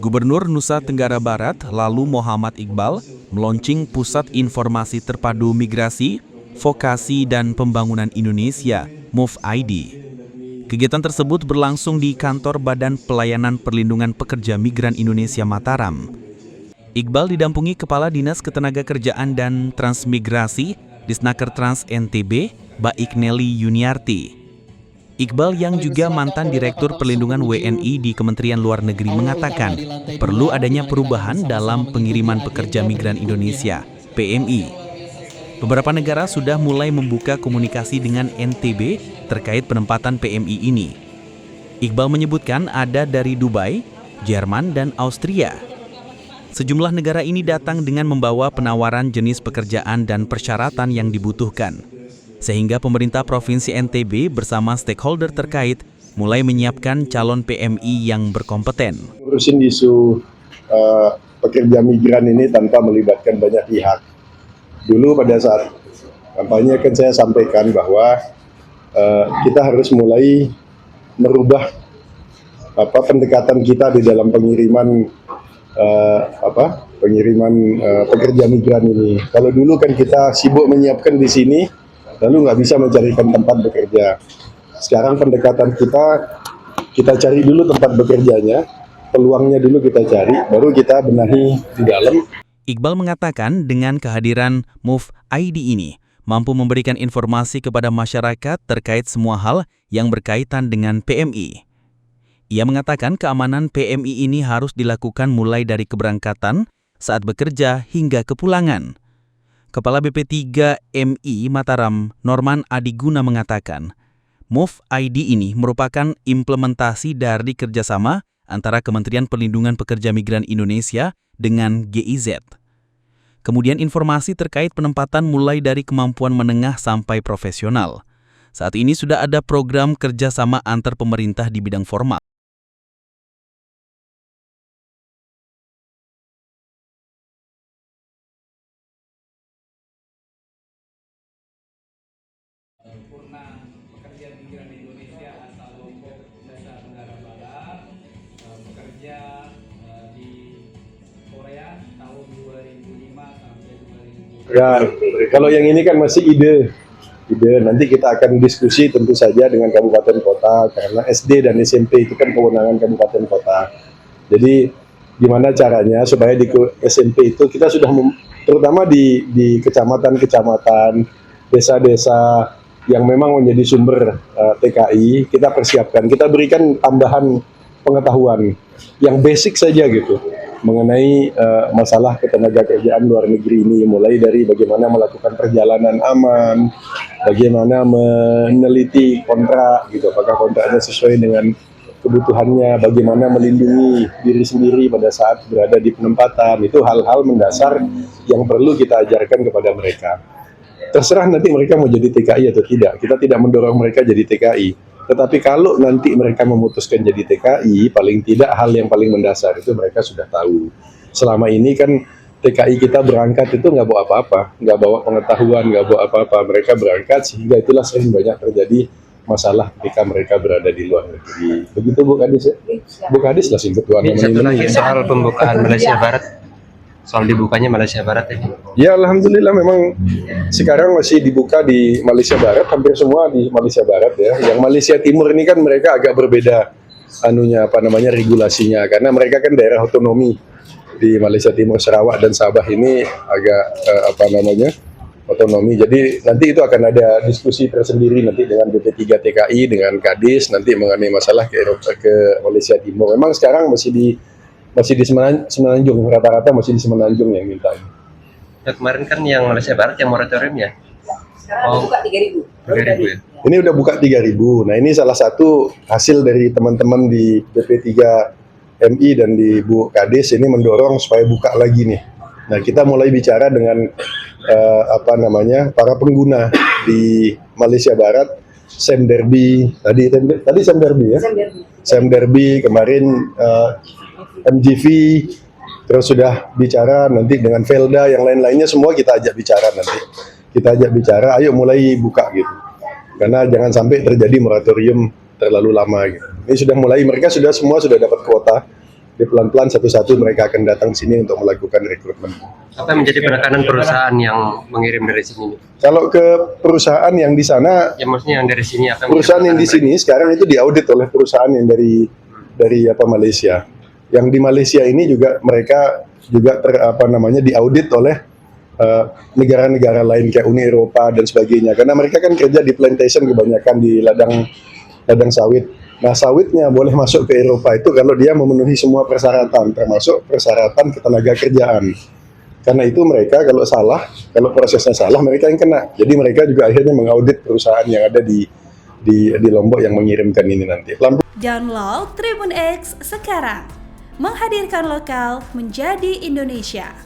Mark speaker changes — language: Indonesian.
Speaker 1: Gubernur Nusa Tenggara Barat lalu Muhammad Iqbal meluncing Pusat Informasi Terpadu Migrasi, Vokasi dan Pembangunan Indonesia (MUVID). Kegiatan tersebut berlangsung di kantor Badan Pelayanan Perlindungan Pekerja Migran Indonesia Mataram. Iqbal didampingi Kepala Dinas Ketenagakerjaan dan Transmigrasi Disnaker Trans NTB, Baik Nelly Yuniarti. Iqbal yang juga mantan Direktur Perlindungan WNI di Kementerian Luar Negeri mengatakan perlu adanya perubahan dalam pengiriman pekerja migran Indonesia (PMI). Beberapa negara sudah mulai membuka komunikasi dengan NTB terkait penempatan PMI ini. Iqbal menyebutkan ada dari Dubai, Jerman, dan Austria. Sejumlah negara ini datang dengan membawa penawaran jenis pekerjaan dan persyaratan yang dibutuhkan. Sehingga pemerintah Provinsi NTB bersama stakeholder terkait mulai menyiapkan calon PMI yang berkompeten.
Speaker 2: Urusin isu pekerja migran ini tanpa melibatkan banyak pihak. Dulu pada saat kampanye kan saya sampaikan bahwa kita harus mulai merubah pendekatan kita di dalam pengiriman pekerja migran ini. Kalau dulu kan kita sibuk menyiapkan di sini, lalu nggak bisa mencarikan tempat bekerja. Sekarang pendekatan kita cari dulu tempat bekerjanya, peluangnya dulu kita cari, baru kita benahi di dalam.
Speaker 1: Iqbal mengatakan dengan kehadiran MUVID ini mampu memberikan informasi kepada masyarakat terkait semua hal yang berkaitan dengan PMI. Ia mengatakan keamanan PMI ini harus dilakukan mulai dari keberangkatan, saat bekerja hingga kepulangan. Kepala BP3 MI Mataram, Norman Adiguna mengatakan, MUVID ini merupakan implementasi dari kerjasama antara Kementerian Perlindungan Pekerja Migran Indonesia dengan GIZ. Kemudian informasi terkait penempatan mulai dari kemampuan menengah sampai profesional. Saat ini sudah ada program kerjasama antar pemerintah di bidang formal.
Speaker 3: Purna pekerja migran Indonesia asal Lombok, Nusa Tenggara Barat, bekerja di Korea tahun 2005 sampai 2000.
Speaker 2: Ya, kalau yang ini kan masih ide. Nanti kita akan diskusi tentu saja dengan kabupaten kota, karena SD dan SMP itu kan kewenangan kabupaten kota. Jadi gimana caranya supaya di SMP itu kita sudah terutama di kecamatan-kecamatan, desa-desa yang memang menjadi sumber TKI, kita persiapkan, kita berikan tambahan pengetahuan yang basic saja gitu mengenai masalah ketenagakerjaan luar negeri ini, mulai dari bagaimana melakukan perjalanan aman, bagaimana meneliti kontrak gitu, apakah kontraknya sesuai dengan kebutuhannya, bagaimana melindungi diri sendiri pada saat berada di penempatan. Itu hal-hal mendasar yang perlu kita ajarkan kepada mereka. Terserah nanti mereka mau jadi TKI atau tidak. Kita tidak mendorong mereka jadi TKI. Tetapi kalau nanti mereka memutuskan jadi TKI, paling tidak hal yang paling mendasar itu mereka sudah tahu. Selama ini kan TKI kita berangkat itu nggak bawa apa-apa, nggak bawa pengetahuan, nggak bawa apa-apa. Mereka berangkat sehingga itulah sering banyak terjadi masalah ketika mereka berada di luar negeri. Begitu Bu Kadis ya? Bu Kadis lah sih ketua namanya.
Speaker 4: Satu lagi soal pembukaan Malaysia Barat. Soal dibukanya Malaysia Barat ini.
Speaker 2: Ya alhamdulillah memang sekarang masih dibuka di Malaysia Barat, hampir semua di Malaysia Barat ya. Yang Malaysia Timur ini kan mereka agak berbeda regulasinya, karena mereka kan daerah otonomi. Di Malaysia Timur, Sarawak dan Sabah ini agak otonomi. Jadi nanti itu akan ada diskusi tersendiri nanti dengan BP3 TKI, dengan Kadis nanti mengenai masalah ke Malaysia Timur. Memang sekarang masih di Semenanjung, rata-rata masih di Semenanjung yang minta.
Speaker 4: Ya, kemarin kan yang Malaysia Barat yang moratorium ya?
Speaker 5: Sekarang buka 3.000.
Speaker 4: 3.000 ya?
Speaker 2: Ini udah buka 3.000. Nah ini salah satu hasil dari teman-teman di BP3 MI dan di Bu Kadis ini mendorong supaya buka lagi nih. Nah kita mulai bicara dengan para pengguna di Malaysia Barat, Sam Derby, tadi Sam Derby ya? Sam Derby, kemarin MGV, terus sudah bicara nanti dengan Velda, yang lain-lainnya semua kita ajak bicara nanti. Kita ajak bicara, ayo mulai buka gitu. Karena jangan sampai terjadi moratorium terlalu lama gitu. Ini sudah mulai, mereka semua sudah dapat kuota Jadi pelan-pelan satu-satu mereka akan datang sini untuk melakukan rekrutmen.
Speaker 4: Apa yang menjadi penekanan perusahaan yang mengirim dari sini?
Speaker 2: Kalau ke perusahaan yang di sana,
Speaker 4: Ya maksudnya yang dari sini apa?
Speaker 2: perusahaan yang di sini sekarang itu diaudit oleh perusahaan yang dari Malaysia. Yang di Malaysia ini juga mereka juga diaudit oleh negara-negara lain kayak Uni Eropa dan sebagainya. Karena mereka kan kerja di plantation kebanyakan di ladang sawit. Nah, sawitnya boleh masuk ke Eropa itu kalau dia memenuhi semua persyaratan, termasuk persyaratan ketenaga kerjaan. Karena itu mereka kalau prosesnya salah, mereka yang kena. Jadi mereka juga akhirnya mengaudit perusahaan yang ada di Lombok yang mengirimkan ini nanti.
Speaker 6: Download Tribun X sekarang, menghadirkan lokal menjadi Indonesia.